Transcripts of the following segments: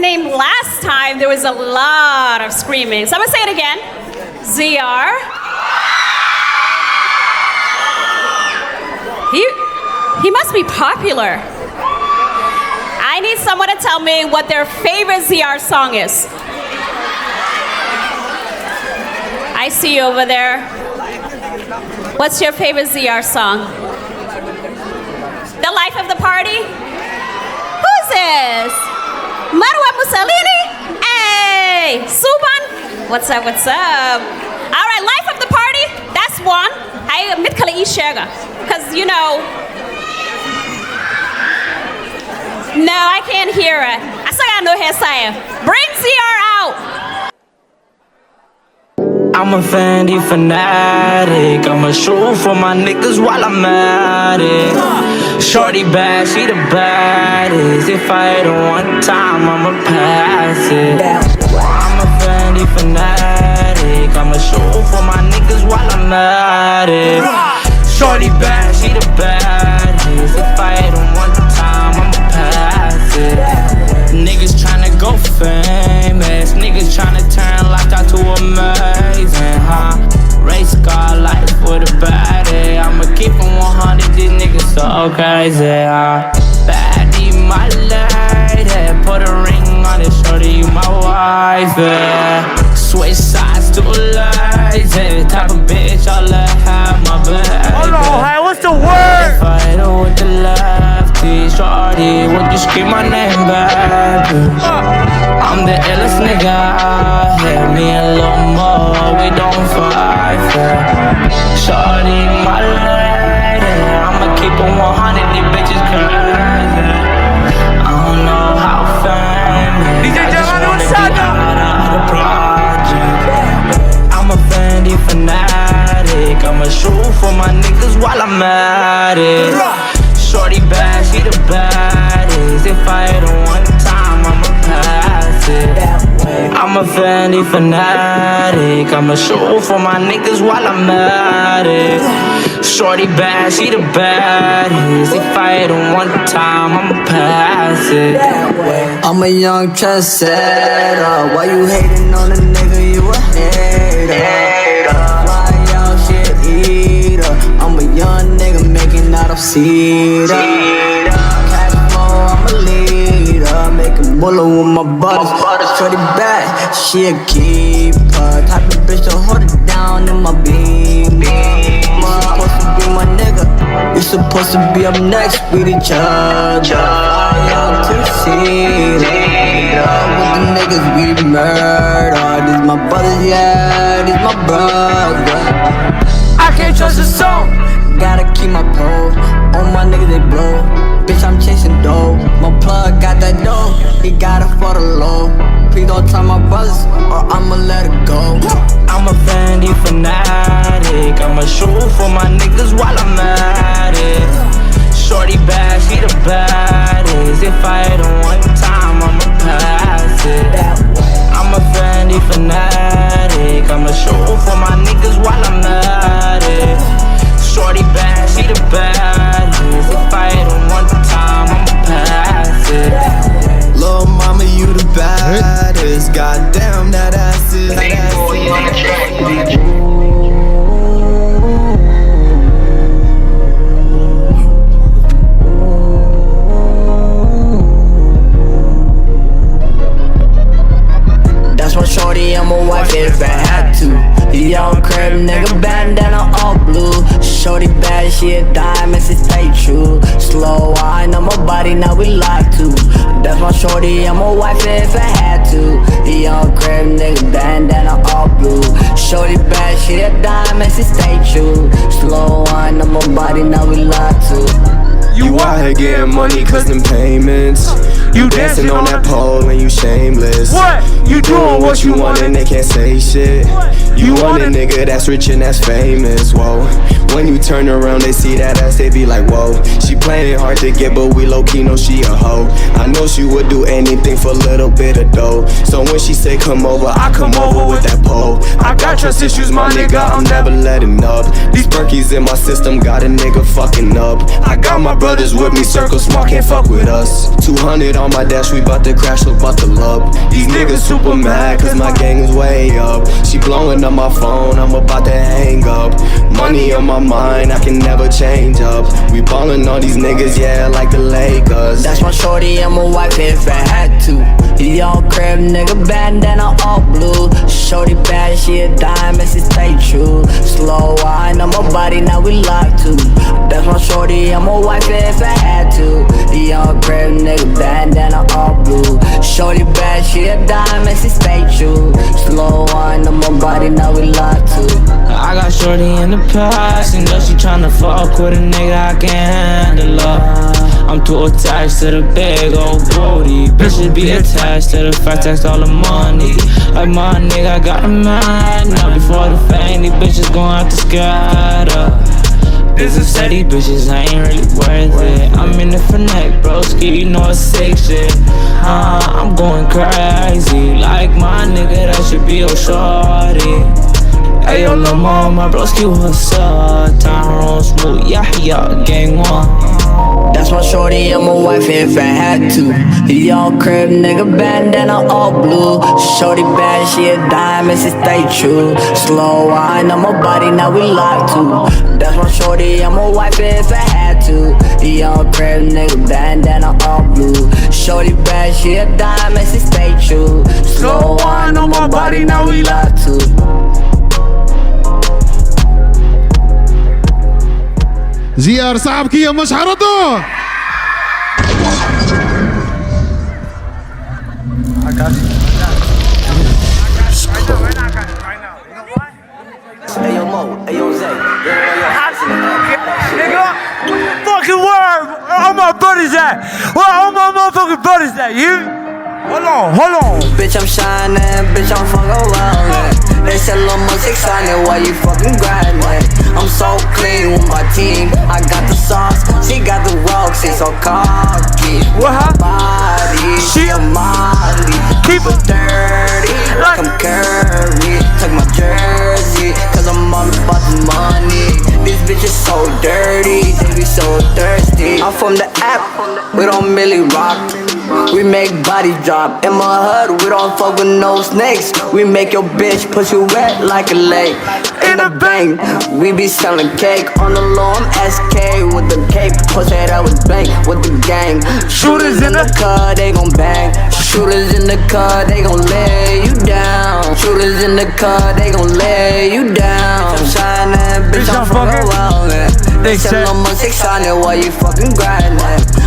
name last time, there was a lot of screaming. So I'm gonna say it again. ZR. He must be popular. I need someone to tell me what their favorite ZR song is. I see you over there. What's your favorite ZR song? The Life of the Party? Who's this? Marwa Mussolini? Hey, Suban? What's up, what's up? All right, Life of the Party, that's one. I mitkala ii sheega. Because, you know, no, I can't hear it. I still gotta know how to say it. Bring ZR out. I'm a Fendi fanatic. I'ma shoot for my niggas while I'm at it. Shorty bad, she the baddest. If I hit her one time, I'ma pass it. I'm a Fendi fanatic. I'ma shoot for my niggas while I'm at it. Shorty bad, she the baddest. If I hit her one time, I'ma pass it. Niggas tryna go famous. Niggas tryna turn lifestyle to amazing, huh? Race car life for the baddie. I'ma keep them 100, these niggas so crazy, huh? Baddie, my lady. Put a ring on it, shorty, you my wife, yeah. Switch sides to lazy. Type of bitch, I'll let have my baby. Hold on, hey, what's the word? If I hit her with the lefty, shorty, would you scream my name back? I'm the illest nigga out here. Me and Lil Mo, we don't fight fair. Shorty, my lady, I'ma keep it 100, these bitches crazy. I don't know how famous. DJ I just Jam, wanna be out of the project. I'm a Fendi fanatic. I'ma shoot for my niggas while I'm at it. Shorty bad, she the baddest. If I hit her one time, I'ma pass it. I'm a Fendi fanatic. I'ma shoot for my niggas while I'm at it. Shorty bad, she the baddest. If I hit her one time, I'ma pass it. I'm a young trendsetter. Why you hating on a nigga? You a hater. Fly out, shit eater. I'm a young nigga making out of cedar. Cash flow, I'm a leader. Making bullet with my butters. Shorty back, she a keeper. Type of bitch to hold it down in my beam. Supposed to be my nigga. We supposed to be up next with each other. Fly out to cedar. With the niggas we murder. These my brothers, yeah, these my brothers. I can't trust a soul. Gotta keep my pole. All my niggas they blow. Bitch, I'm chasing dough. My plug got that dough. He got it for the low. Please don't try my brothers or I'ma let it go. I'm a Fendi fanatic. I'ma shoot for my niggas while I'm at it. Shorty bad, she the baddest. If I hit her one time, I'ma pass it. I'm a Fendi fanatic. I'ma shoot for my niggas while I'm at it. Shorty bad, she the baddest. If I hit her one time, I'ma pass it. Lil' mama, you the baddest. Goddamn, that ass is That's my shorty, I'm a wife if I had to. Young crib, nigga, bandana all blue. Shorty bad, she a diamond, she stay true. Slow wine on my body, now we live too. That's my shorty, I'm a wife if I had to. Young crib, nigga, bandana all blue. Shorty bad, she a diamond, she stay true. Slow wine on my body, now we live too. You out here getting money cause them payments. You dancing on that pole and you shameless. What? You doing what you want and they can't say shit. You want a nigga that's rich and that's famous. Whoa, When you turn around, they see that ass, they be like, whoa. She playing hard to get, but we low-key know she a hoe. I know she would do anything for a little bit of dough. So when she say come over, I come over with that pole. I got trust issues, my nigga, I'm never letting up. These perkies in my system got a nigga fucking up. I got my brothers with me, circle small, can't fuck with us. 200 on my dash, we bout to crash, we bout to love. These niggas super mad, cause my gang is way up. She blowing up my phone, I'm about to hang up. Money on my mind, I can never change up. We ballin' all these niggas, yeah, like the Lakers. That's my shorty, I'ma wife if I had to. Young crib, nigga, bandana all blue. Shorty bad, she a dime, and she stay true. Slow wine on my body, now we locked to. That's my shorty, I'ma wife if I had to. Young crib, nigga, bandana all blue. Shorty bad, she a dime, and she stay true. Slow wine on my body, now we locked to. I got shorty in the past, and she tryna fuck with a nigga I can't handle her. I'm too attached to the big old booty. Bitches be attached to the fact that's all the money. Like my nigga, I got a man. Now before the fame, these bitches gon' have to scatter. Business said these bitches ain't really worth it. I'm in the finesse, broski, you know it's sick shit. I'm going crazy. Like my nigga, that should be your shorty. Ayo, lil' mom, my broski, what's up? Tyrone smooth, yeah, gang one. That's my shorty, I'm a wife if I had to. Y'all crib, nigga, bandana all blue. Shorty bad, she a dime, and she stay true. Slow wine on my body, now we locked to. That's my shorty, I'm a wife if I had to. Y'all crib, nigga, bandana all blue. Shorty bad, she a dime, and she stay true. Slow wine on my body, now we locked to. ZR साहब की ये मशहूर तो Ayo Mo, ayo Zay. Nigga, fucking word. All my buddies at? Where all my motherfucking buddies at? You? Hold on. Bitch, I'm shining, bitch, I'm fucking wildin'. They say little more 600, why you fucking grindin'? I'm so clean with my team, I got the sauce, she got the rocks, she's so cocky. What happened? Body, she a Molly, keep it dirty, like I'm Curry. Took my jersey, cause I'm all about the money. These bitches so dirty, they be so thirsty. I'm from the app, we don't really rock. We make body drop. In my hood, we don't fuck with no snakes. We make your bitch pussy wet like a lake. In the bank, we be selling cake. On the low, I'm SK with the cape. Pussy that was bang with the gang. Shooters in the car, they gon' bang. Shooters in the car, they gon' lay you down. Shooters in the car, they gon' lay you down. I'm shining, bitch, I'm fucking wildin'. They say I'm on 600, why you fucking grindin'?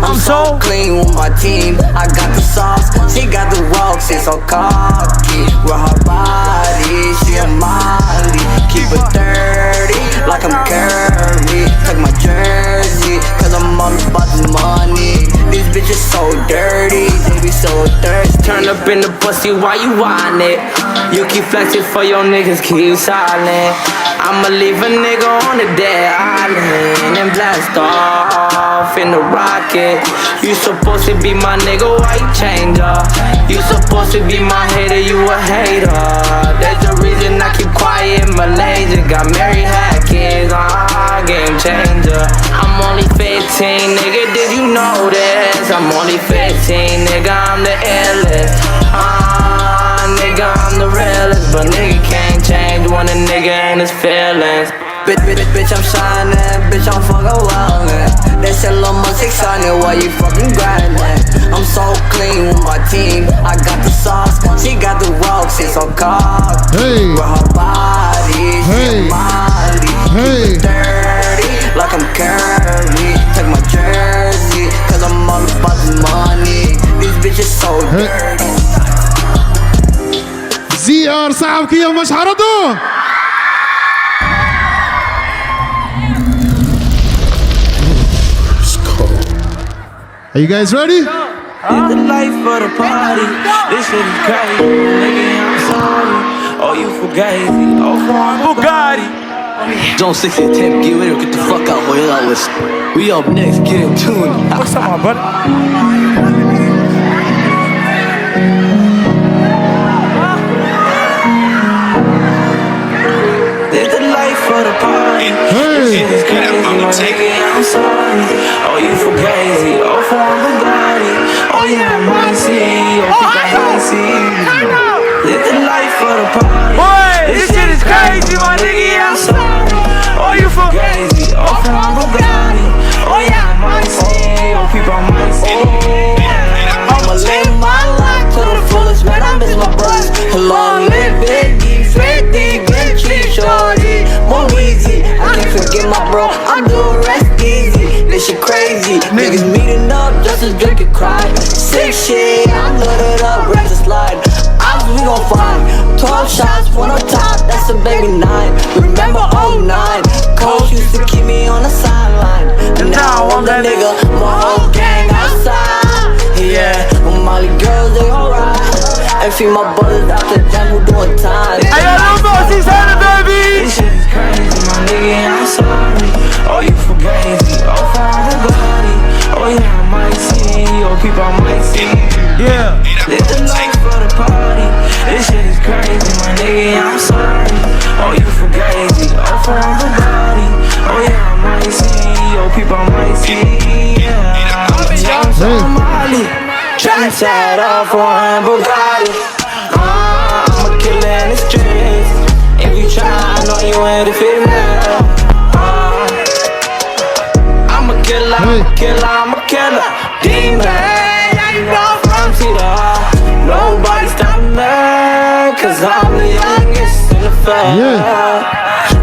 I'm so clean with my team, I got the sauce, she got the rocks, she's so cocky. With her body, she a Molly, keep it dirty, like I'm Curry. Took my jersey, cause I'm all about the money. These bitches so dirty, they be so thirsty. Turn up in the pussy while you whine it. You keep flexing for your niggas, keep silent. I'ma leave a nigga on the dead island and blast off in the rocket. You supposed to be my nigga, why you change up? You supposed to be my hater, you a hater. There's a reason I keep quiet in Malaysia. Got married, had kids, game changer. I'm only 15, nigga, did you know this? I'm only 15, nigga, I'm the illest. Nigga, I'm the realest. But nigga can't change when a nigga ain't his feelings. Bitch, I'm shining, bitch, I'm fucking wildin'. They say little more 600, why you fucking grindin'? I'm so clean with my team, I got the sauce, she got the rocks, she's so cocky. Hey. With her body, she Hey. a Molly, Hey. keep it dirty, like I'm Curry. Took my jersey, cause I'm all about the money. These bitches so dirty. ZR साहब की ये मशहूर तो Are you guys ready? Live the life for the party. This shit is crazy. Nigga, I'm sorry. Oh, you forgave me. Oh, Bugatti. Zone 6 and 10, get ready, get the fuck out, boy. We up next, get in tune. What's up, my brother? Live the life for the party. Hey. Shit is crazy, my nigga, I'm sorry. Oh, you fugazi, oh, for Bugatti. Oh, yeah, I might see. Oh, think I might see. Live the life for the party. Boy, this shit is crazy, my nigga. I'm sorry. Oh, you fugazi, oh, for Bugatti. Oh, yeah, I might see. Oh, people might see. I'ma live my life to the fullest, man. I miss my brothers. Long live Biggie, 50, Bentley, shorty, more easy. I can't forget my bro, I'm doing rest easy. This shit crazy, niggas meeting up just to drink and cry. Sick shit, I'm loaded up, ready to slide. We gon' find 12 shots, one on top, that's a baby 9. Remember 09, Coach used to keep me on the sideline. And now I'm the nigga, my whole gang outside. Yeah, my Molly girls, they gon' ride. And feed my brothers out the jam who doing time. Hey, yo, little Mosey's on it, baby. This shit is crazy, my nigga, I'm sorry. Oh, you fugazi, oh, for Bugatti. Oh, yeah, I might see, oh, people might see. Yeah. Live the life for the party. This shit is crazy, my nigga, I'm sorry. Oh, you fugazi, oh, for Bugatti. Oh, yeah, I might see, oh, people might see. Yeah, I'm young Somali, trying to set off for a Bugatti. I'm a killer in the streets. If you try, I know you ain't a fit man. I'm a killer, I'm a killer, I'm a killer. Demon, yeah, you know from C to R. Nobody stop me, cause I'm the youngest in the family.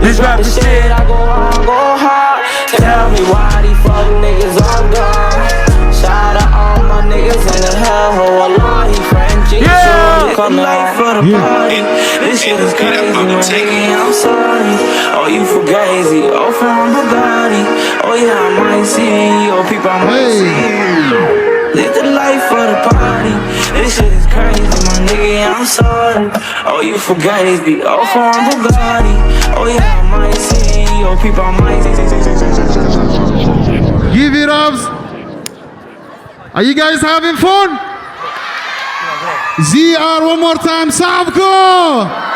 This rap shit, I go hard. Tell me why these fuck niggas all gone. Shout out all my niggas in the hellhole. Allah, he Frenchie, Yeah. come life for the party. This shit is crazy, my nigga, I'm sorry. Oh, you fugazi, oh, from Bugatti. Oh, yeah, I might see, oh, people might see. Live the life for the party. This shit is crazy, my nigga, I'm sorry. Oh, you fugazi, oh, from Bugatti. Oh, yeah, I might see, oh, people might see. Give it up. Are you guys having fun? ZR one more time, Sabko.